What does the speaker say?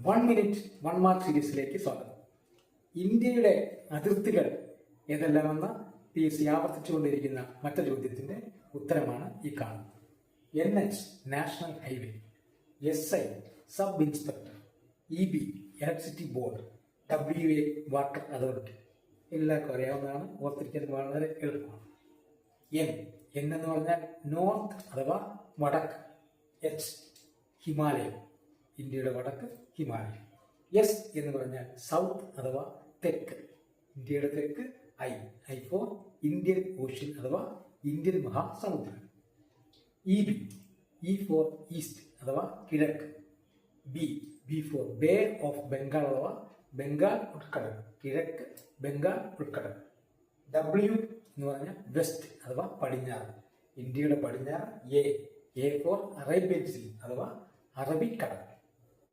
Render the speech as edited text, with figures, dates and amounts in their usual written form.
1 minute 1 mark സീരീസിലേക്ക് സ്വാഗതം. ഇന്ത്യയുടെ അതിർത്തികൾ ഏതെല്ലാമെന്ന PSC ആവർത്തിച്ചുകൊണ്ടിരിക്കുന്ന മറ്റൊരു ചോദ്യത്തിന്റെ ഉത്തരമാണ് ഈ കാണുന്നത്. NH national highway, SI sub inspector, EB electricity board, WA water authority. എല്ലാവർക്കും അറിയാവുന്നതാണ്, ഓർത്തിരിക്കാൻ വളരെ എളുപ്പമാണ്. N എന്ന് പറഞ്ഞാൽ നോർത്ത് അഥവാ വടക്ക്, H ഹിമാലയം, ഇന്ത്യയുടെ വടക്ക് ഹിമാലയം. S എന്ന് പറഞ്ഞാൽ സൗത്ത് അഥവാ തെക്ക്, ഇന്ത്യയുടെ തെക്ക്. I ഫോർ ഇന്ത്യൻ ഓഷ്യൻ അഥവാ ഇന്ത്യൻ മഹാസമുദ്രം. E ഫോർ ഈസ്റ്റ് അഥവാ കിഴക്ക്. B for Bay of Bengal അഥവാ ബംഗാൾ ഉൾക്കടൽ, കിഴക്ക് ബംഗാൾ ഉൾക്കടൽ. W എന്ന് പറഞ്ഞാൽ വെസ്റ്റ് അഥവാ പടിഞ്ഞാറ്, ഇന്ത്യയുടെ പടിഞ്ഞാറ്. A ഫോർ അറേബ്യൻ സീ അഥവാ അറബിക്കടൽ.